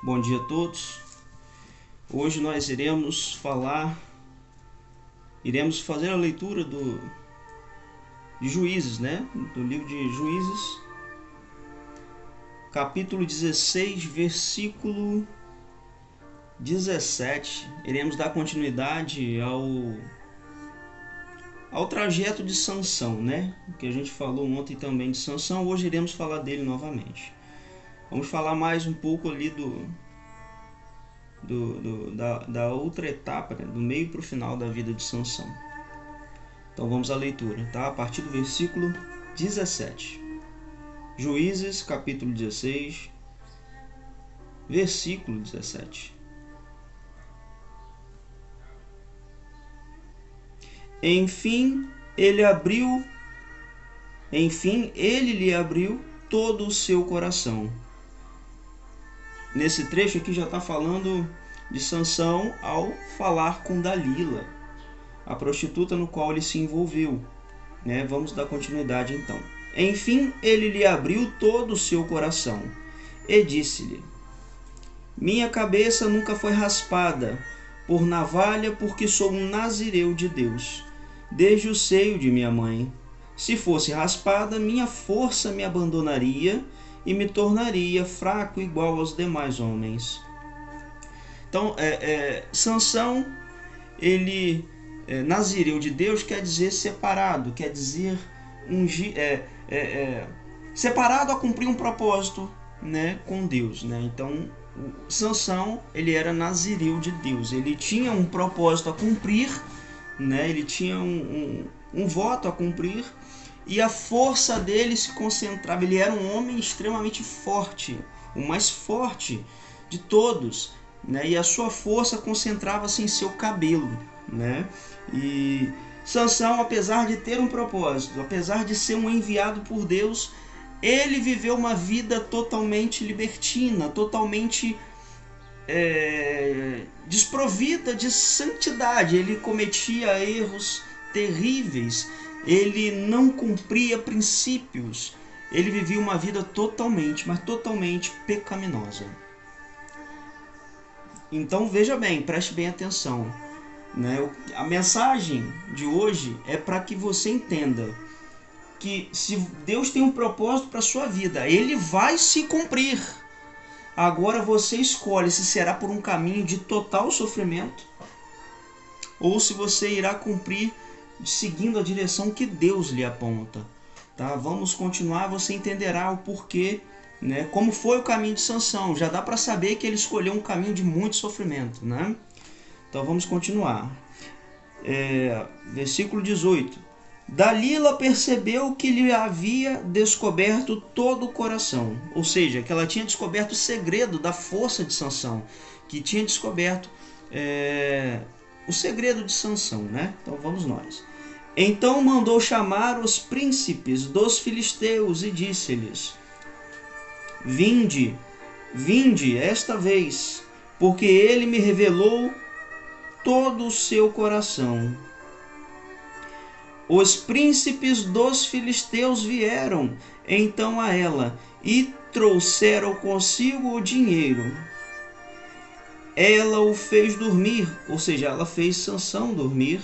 Bom dia a todos. Hoje nós iremos fazer a leitura de Juízes, né? Do livro de Juízes, capítulo 16, versículo 17. Iremos dar continuidade ao trajeto de Sansão, né? Que a gente falou ontem também de Sansão, hoje iremos falar dele novamente. Vamos falar mais um pouco ali da outra etapa, né? Do meio para o final da vida de Sansão. Então vamos à leitura, tá? A partir do versículo 17. Juízes, capítulo 16, versículo 17. Enfim, ele lhe abriu todo o seu coração. Nesse trecho aqui já está falando de Sansão ao falar com Dalila, a prostituta no qual ele se envolveu, né? Vamos dar continuidade então. Enfim, ele lhe abriu todo o seu coração e disse-lhe: minha cabeça nunca foi raspada por navalha, porque sou um nazireu de Deus, desde o seio de minha mãe. Se fosse raspada, minha força me abandonaria e me tornaria fraco igual aos demais homens. Então, Sansão, ele nazireu de Deus quer dizer separado, quer dizer separado a cumprir um propósito, né, com Deus, né? Então, Sansão, ele era nazireu de Deus, ele tinha um propósito a cumprir, né? Ele tinha um voto a cumprir, e a força dele se concentrava. Ele era um homem extremamente forte, o mais forte de todos, né? E a sua força concentrava-se em seu cabelo, né? E Sansão, apesar de ter um propósito, apesar de ser um enviado por Deus, ele viveu uma vida totalmente libertina, totalmente desprovida de santidade. Ele cometia erros terríveis, ele não cumpria princípios, ele vivia uma vida totalmente pecaminosa. Então veja bem, preste bem atenção, né? A mensagem de hoje é para que você entenda que se Deus tem um propósito para a sua vida, ele vai se cumprir. Agora você escolhe se será por um caminho de total sofrimento ou se você irá cumprir seguindo a direção que Deus lhe aponta, tá? Vamos continuar, você entenderá o porquê, né? Como foi o caminho de Sansão. Já dá para saber que ele escolheu um caminho de muito sofrimento, né? Então vamos continuar. Versículo 18. Dalila percebeu que lhe havia descoberto todo o coração, ou seja, que ela tinha descoberto o segredo da força de Sansão, que tinha descoberto o segredo de Sansão, né? Então vamos nós. Então mandou chamar os príncipes dos filisteus e disse-lhes: vinde esta vez, porque ele me revelou todo o seu coração. Os príncipes dos filisteus vieram então a ela e trouxeram consigo o dinheiro. Ela o fez dormir, ou seja, ela fez Sansão dormir,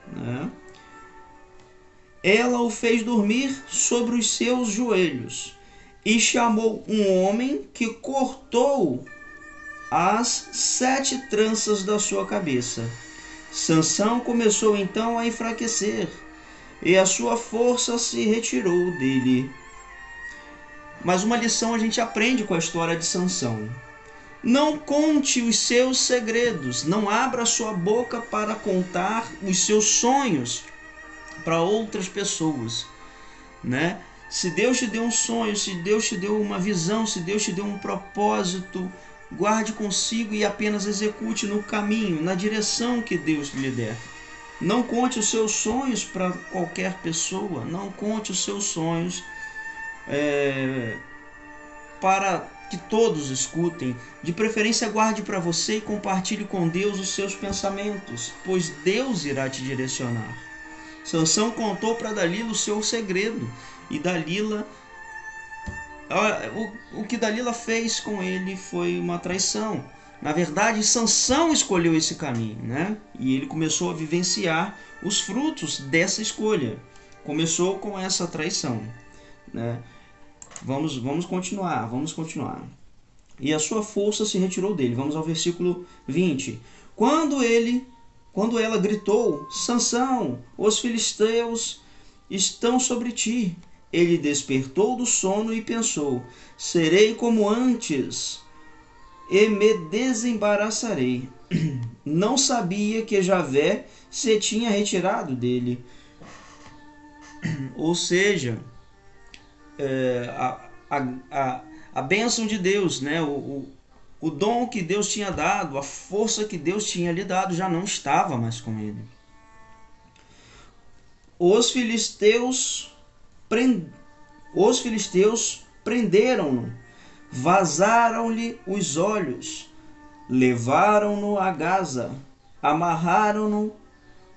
né? Ela o fez dormir sobre os seus joelhos e chamou um homem que cortou as 7 tranças da sua cabeça. Sansão começou então a enfraquecer e a sua força se retirou dele. Mas uma lição a gente aprende com a história de Sansão. Não conte os seus segredos, não abra sua boca para contar os seus sonhos para outras pessoas, né? Se Deus te deu um sonho, se Deus te deu uma visão, se Deus te deu um propósito, guarde consigo e apenas execute no caminho, na direção que Deus lhe der. Não conte os seus sonhos para qualquer pessoa, não conte os seus sonhos para que todos escutem. De preferência, guarde para você e compartilhe com Deus os seus pensamentos, pois Deus irá te direcionar. Sansão contou para Dalila o seu segredo, e Dalila O que Dalila fez com ele foi uma traição. Na verdade, Sansão escolheu esse caminho, né? E ele começou a vivenciar os frutos dessa escolha. Começou com essa traição, né? Vamos continuar. E a sua força se retirou dele. Vamos ao versículo 20. Quando ela gritou: Sansão, os filisteus estão sobre ti. Ele despertou do sono e pensou: serei como antes e me desembaraçarei. Não sabia que Javé se tinha retirado dele. Ou seja, a bênção de Deus, né? O dom que Deus tinha dado, a força que Deus tinha lhe dado, já não estava mais com ele. Os filisteus prenderam-no, vazaram-lhe os olhos, levaram-no a Gaza, amarraram-no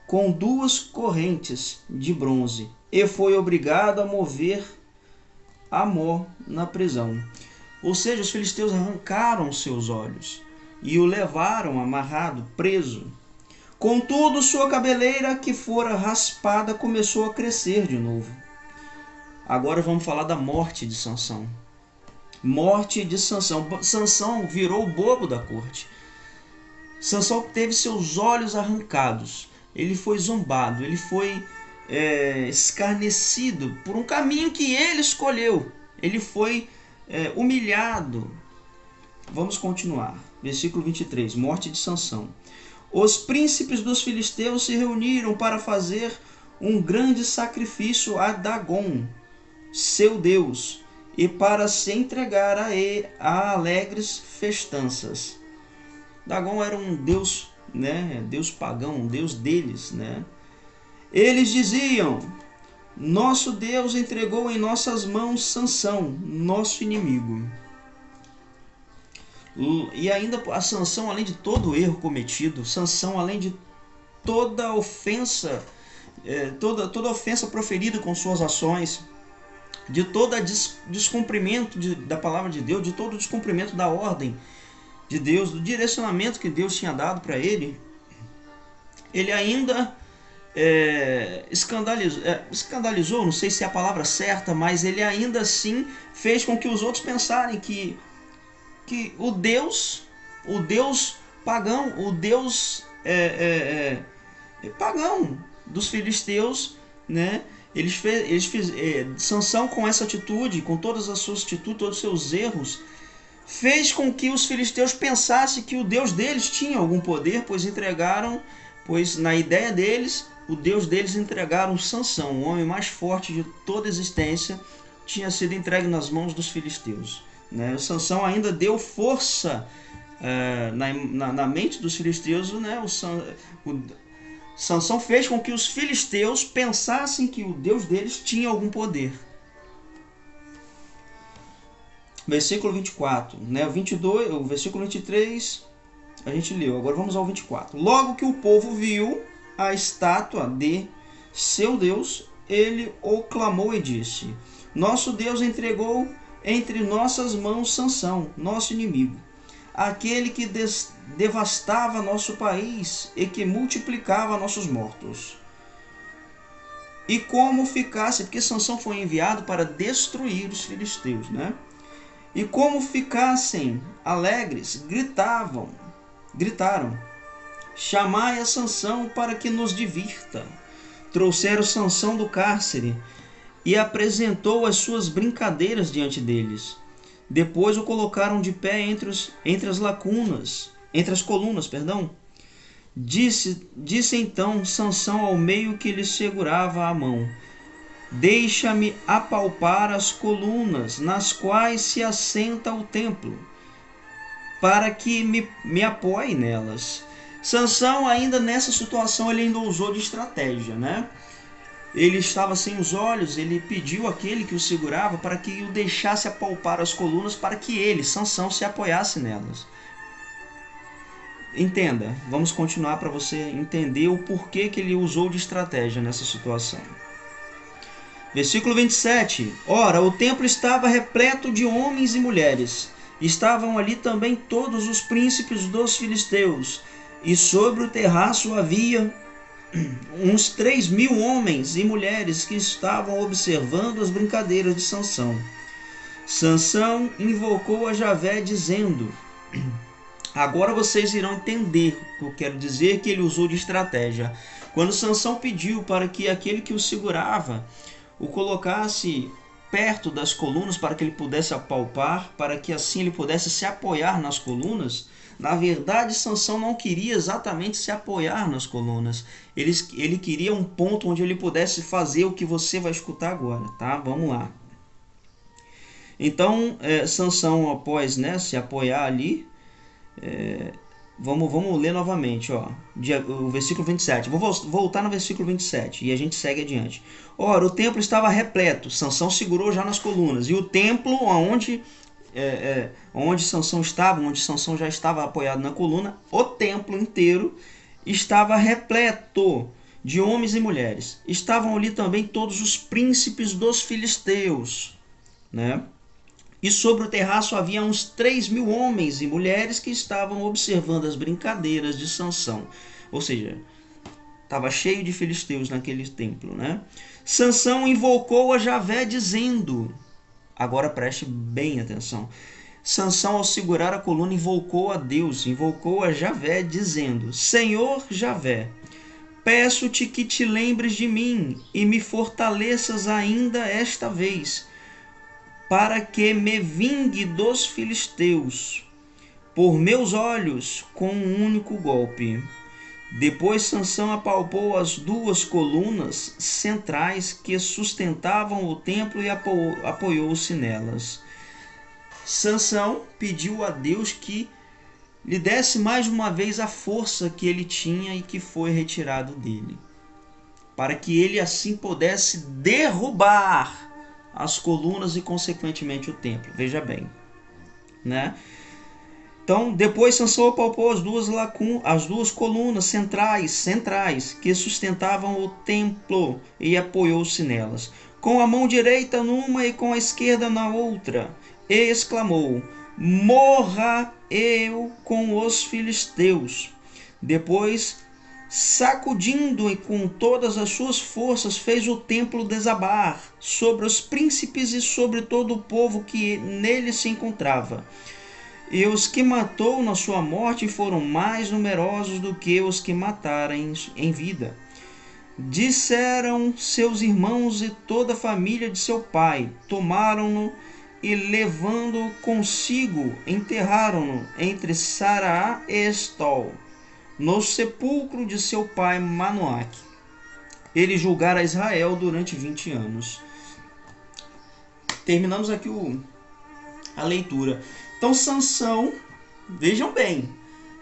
com 2 correntes de bronze e foi obrigado a mover a mó na prisão. Ou seja, os filisteus arrancaram seus olhos e o levaram amarrado, preso. Contudo, sua cabeleira, que fora raspada, começou a crescer de novo. Agora vamos falar da morte de Sansão. Morte de Sansão. Sansão virou o bobo da corte. Sansão teve seus olhos arrancados. Ele foi zombado, ele foi escarnecido por um caminho que ele escolheu. Ele foi humilhado. Vamos continuar. Versículo 23. Morte de Sansão. Os príncipes dos filisteus se reuniram para fazer um grande sacrifício a Dagon, seu deus, e para se entregar a alegres festanças. Dagon era um deus, né? Deus pagão, um deus deles, né? Eles diziam: nosso Deus entregou em nossas mãos Sansão, nosso inimigo. E ainda a Sansão, além de todo o erro cometido, Sansão, além de toda ofensa, toda ofensa proferida com suas ações, de todo descumprimento da palavra de Deus, de todo o descumprimento da ordem de Deus, do direcionamento que Deus tinha dado para ele, ele ainda escandalizou, não sei se é a palavra certa, mas ele ainda assim fez com que os outros pensarem que o Deus pagão, o Deus pagão dos filisteus, né? Sansão, com essa atitude, com todas as suas atitudes, todos os seus erros, fez com que os filisteus pensassem que o Deus deles tinha algum poder, pois na ideia deles, o Deus deles entregaram Sansão, o homem mais forte de toda a existência, tinha sido entregue nas mãos dos filisteus. Né? O Sansão ainda deu força na mente dos filisteus. Né? Sansão fez com que os filisteus pensassem que o Deus deles tinha algum poder. Versículo 24, né? O versículo 23 a gente leu, agora vamos ao 24. Logo que o povo viu a estátua de seu Deus, ele o clamou e disse: nosso Deus entregou entre nossas mãos Sansão, nosso inimigo, aquele que devastava nosso país e que multiplicava nossos mortos. E como ficasse, porque Sansão foi enviado para destruir os filisteus, né? E como ficassem alegres, gritaram: chamai a Sansão para que nos divirta. Trouxeram Sansão do cárcere e apresentou as suas brincadeiras diante deles. Depois o colocaram de pé entre as colunas. Disse então Sansão ao meio que lhe segurava a mão: deixa-me apalpar as colunas nas quais se assenta o templo, para que me apoie nelas. Sansão, ainda nessa situação, ele ainda usou de estratégia, né? Ele estava sem os olhos, ele pediu àquele que o segurava para que o deixasse apalpar as colunas, para que ele, Sansão, se apoiasse nelas. Entenda, vamos continuar para você entender o porquê que ele usou de estratégia nessa situação. Versículo 27. Ora, o templo estava repleto de homens e mulheres. Estavam ali também todos os príncipes dos filisteus. E sobre o terraço havia uns 3.000 homens e mulheres que estavam observando as brincadeiras de Sansão. Sansão invocou a Javé dizendo... Agora vocês irão entender o que eu quero dizer que ele usou de estratégia. Quando Sansão pediu para que aquele que o segurava o colocasse perto das colunas para que ele pudesse apalpar, para que assim ele pudesse se apoiar nas colunas, na verdade Sansão não queria exatamente se apoiar nas colunas. Ele queria um ponto onde ele pudesse fazer o que você vai escutar agora, tá? Vamos lá. Então, Sansão, após se apoiar ali, vamos ler novamente, o versículo 27. Vou voltar no versículo 27 e a gente segue adiante. Ora, o templo estava repleto, Sansão segurou já nas colunas, e o templo onde Sansão estava, onde Sansão já estava apoiado na coluna, o templo inteiro estava repleto de homens e mulheres. Estavam ali também todos os príncipes dos filisteus, né? E sobre o terraço havia uns 3.000 homens e mulheres que estavam observando as brincadeiras de Sansão. Ou seja, estava cheio de filisteus naquele templo, né? Sansão invocou a Javé dizendo... Agora preste bem atenção. Sansão, ao segurar a coluna, invocou a Deus, invocou a Javé dizendo... Senhor Javé, peço-te que te lembres de mim e me fortaleças ainda esta vez, para que me vingue dos filisteus por meus olhos com um único golpe. Depois Sansão apalpou as duas colunas centrais que sustentavam o templo e apoiou-se nelas. Sansão pediu a Deus que lhe desse mais uma vez a força que ele tinha e que foi retirado dele, para que ele assim pudesse derrubar as colunas e consequentemente o templo. Veja bem, né? Então, depois Sansão apalpou as duas colunas centrais que sustentavam o templo e apoiou-se nelas, com a mão direita numa e com a esquerda na outra, e exclamou: Morra eu com os filisteus. Depois, sacudindo e com todas as suas forças, fez o templo desabar sobre os príncipes e sobre todo o povo que nele se encontrava. E os que matou na sua morte foram mais numerosos do que os que mataram em vida. Disseram seus irmãos e toda a família de seu pai, tomaram-no e, levando-o consigo, enterraram-no entre Saraá e Estol, no sepulcro de seu pai Manoaque. Ele julgara Israel durante 20 anos. Terminamos aqui a leitura. Então Sansão, vejam bem,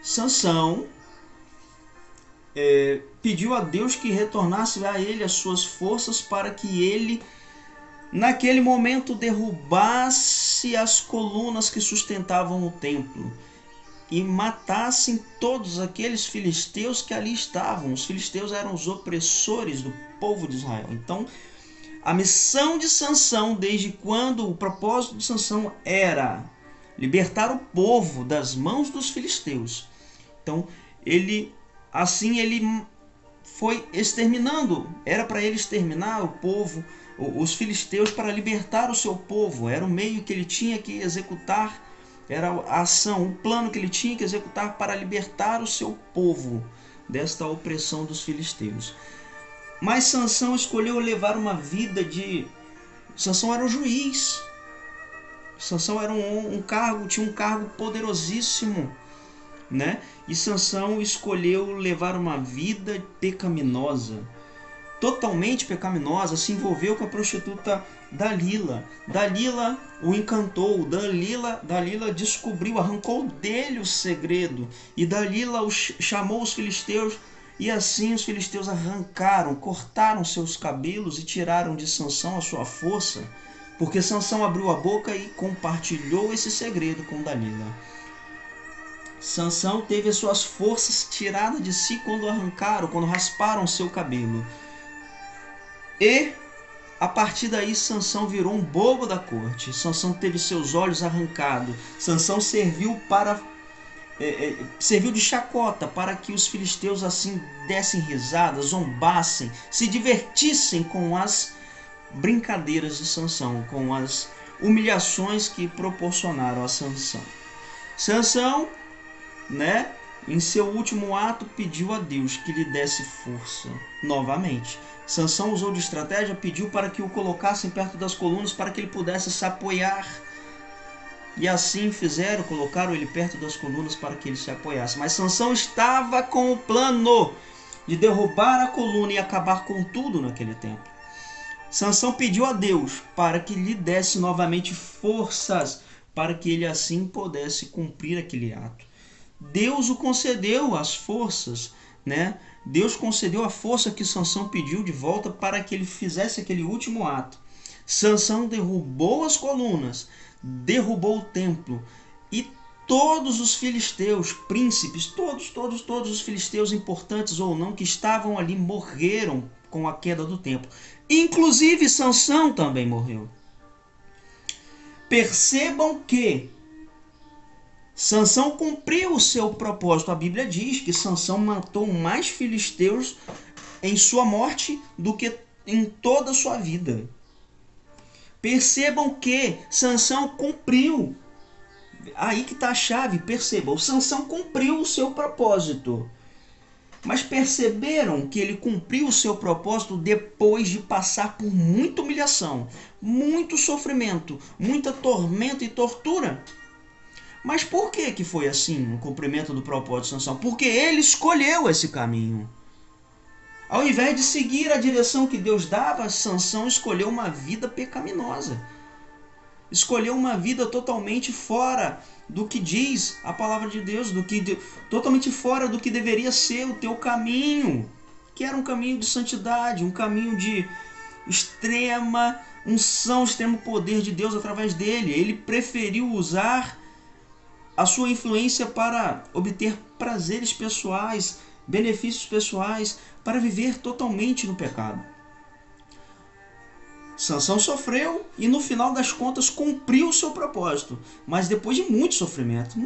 Sansão pediu a Deus que retornasse a ele as suas forças para que ele, naquele momento, derrubasse as colunas que sustentavam o templo e matassem todos aqueles filisteus que ali estavam. Os filisteus eram os opressores do povo de Israel. Então, a missão de Sansão, desde quando o propósito de Sansão era libertar o povo das mãos dos filisteus. Então, ele foi exterminando. Era para ele exterminar o povo, os filisteus, para libertar o seu povo. Era o meio que ele tinha que executar, era a ação, o plano que ele tinha que executar para libertar o seu povo desta opressão dos filisteus. Mas Sansão escolheu levar uma vida de... Sansão era um juiz. Sansão era tinha um cargo poderosíssimo, né? E Sansão escolheu levar uma vida pecaminosa, totalmente pecaminosa. Se envolveu com a prostituta Dalila. Dalila o encantou, Dalila descobriu, arrancou dele o segredo, e Dalila chamou os filisteus, e assim os filisteus cortaram seus cabelos e tiraram de Sansão a sua força, porque Sansão abriu a boca e compartilhou esse segredo com Dalila. Sansão teve as suas forças tiradas de si quando rasparam seu cabelo. E A partir daí, Sansão virou um bobo da corte. Sansão teve seus olhos arrancados. Sansão serviu de chacota para que os filisteus assim dessem risadas, zombassem, se divertissem com as brincadeiras de Sansão, com as humilhações que proporcionaram a Sansão. Sansão, em seu último ato, pediu a Deus que lhe desse força novamente. Sansão usou de estratégia, pediu para que o colocassem perto das colunas para que ele pudesse se apoiar. E assim fizeram, colocaram ele perto das colunas para que ele se apoiasse. Mas Sansão estava com o plano de derrubar a coluna e acabar com tudo naquele tempo. Sansão pediu a Deus para que lhe desse novamente forças, para que ele assim pudesse cumprir aquele ato. Deus o concedeu as forças, Deus concedeu a força que Sansão pediu de volta para que ele fizesse aquele último ato. Sansão derrubou as colunas, derrubou o templo e todos os filisteus, príncipes, todos os filisteus, importantes ou não, que estavam ali morreram com a queda do templo. Inclusive Sansão também morreu. Percebam que Sansão cumpriu o seu propósito. A Bíblia diz que Sansão matou mais filisteus em sua morte do que em toda a sua vida. Percebam que Sansão cumpriu. Aí que está a chave, percebam. Sansão cumpriu o seu propósito. Mas perceberam que ele cumpriu o seu propósito depois de passar por muita humilhação, muito sofrimento, muita tormenta e tortura. Mas por que foi assim o cumprimento do propósito de Sansão? Porque ele escolheu esse caminho. Ao invés de seguir a direção que Deus dava, Sansão escolheu uma vida pecaminosa. Escolheu uma vida totalmente fora do que diz a palavra de Deus, totalmente fora do que deveria ser o teu caminho, que era um caminho de santidade, um caminho de extrema unção, extremo poder de Deus através dele. Ele preferiu usar a sua influência para obter prazeres pessoais, benefícios pessoais, para viver totalmente no pecado. Sansão sofreu e no final das contas cumpriu o seu propósito, mas depois de muito sofrimento.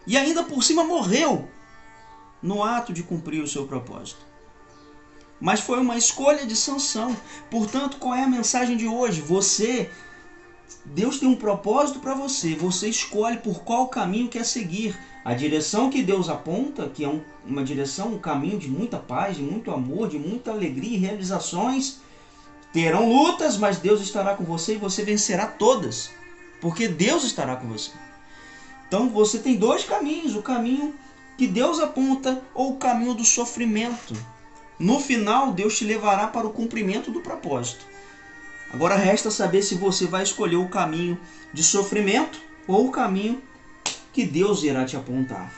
E ainda por cima morreu no ato de cumprir o seu propósito. Mas foi uma escolha de Sansão. Portanto, qual é a mensagem de hoje? Deus tem um propósito para você. Você escolhe por qual caminho quer seguir. A direção que Deus aponta, que é uma direção, um caminho de muita paz, de muito amor, de muita alegria e realizações. Terão lutas, mas Deus estará com você e você vencerá todas, porque Deus estará com você. Então você tem dois caminhos, o caminho que Deus aponta ou o caminho do sofrimento. No final, Deus te levará para o cumprimento do propósito. Agora resta saber se você vai escolher o caminho de sofrimento ou o caminho que Deus irá te apontar.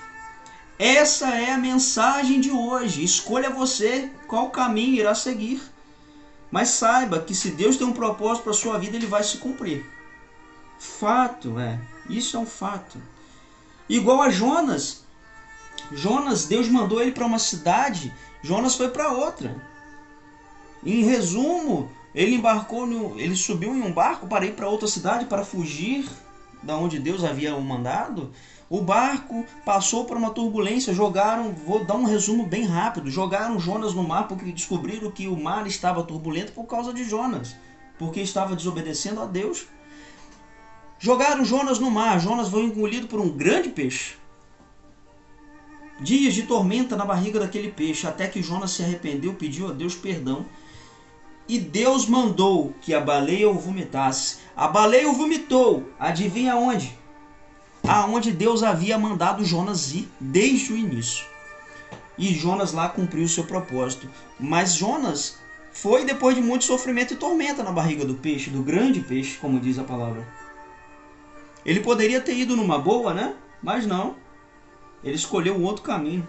Essa é a mensagem de hoje. Escolha você qual caminho irá seguir. Mas saiba que se Deus tem um propósito para a sua vida, ele vai se cumprir. Fato, isso é um fato. Igual a Jonas. Deus mandou ele para uma cidade, Jonas foi para outra. Em resumo, ele subiu em um barco para ir para outra cidade, para fugir da onde Deus havia o mandado. O barco passou por uma turbulência, vou dar um resumo bem rápido, jogaram Jonas no mar porque descobriram que o mar estava turbulento por causa de Jonas, porque estava desobedecendo a Deus. Jogaram Jonas no mar, Jonas foi engolido por um grande peixe. Dias de tormenta na barriga daquele peixe, até que Jonas se arrependeu, pediu a Deus perdão. E Deus mandou que a baleia o vomitasse. A baleia o vomitou, adivinha onde? Aonde Deus havia mandado Jonas ir desde o início. E Jonas lá cumpriu o seu propósito. Mas Jonas foi depois de muito sofrimento e tormenta na barriga do peixe, do grande peixe, como diz a palavra. Ele poderia ter ido numa boa, Mas não. Ele escolheu um outro caminho.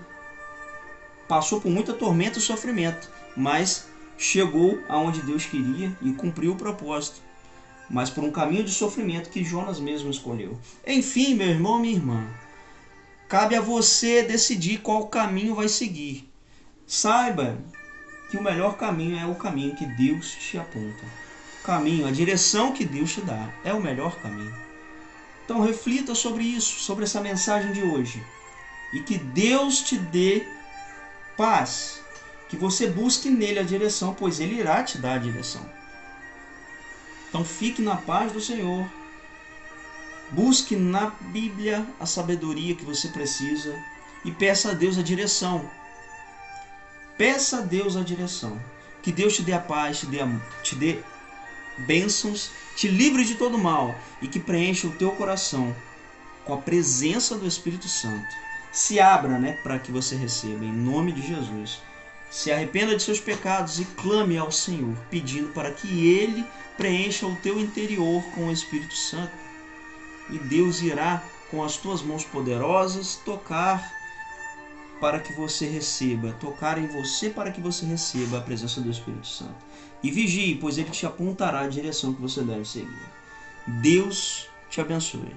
Passou por muita tormenta e sofrimento, mas chegou aonde Deus queria e cumpriu o propósito. Mas por um caminho de sofrimento que Jonas mesmo escolheu. Enfim, meu irmão, minha irmã, cabe a você decidir qual caminho vai seguir. Saiba que o melhor caminho é o caminho que Deus te aponta. O caminho, a direção que Deus te dá é o melhor caminho. Então reflita sobre isso, sobre essa mensagem de hoje. E que Deus te dê paz. Que você busque nele a direção, pois ele irá te dar a direção. Então fique na paz do Senhor. Busque na Bíblia a sabedoria que você precisa e peça a Deus a direção. Peça a Deus a direção. Que Deus te dê a paz, te dê bênçãos, te livre de todo mal e que preencha o teu coração com a presença do Espírito Santo. Se abra, para que você receba, em nome de Jesus. Se arrependa de seus pecados e clame ao Senhor, pedindo para que Ele preencha o teu interior com o Espírito Santo. E Deus irá, com as tuas mãos poderosas, tocar em você para que você receba a presença do Espírito Santo. E vigie, pois Ele te apontará a direção que você deve seguir. Deus te abençoe.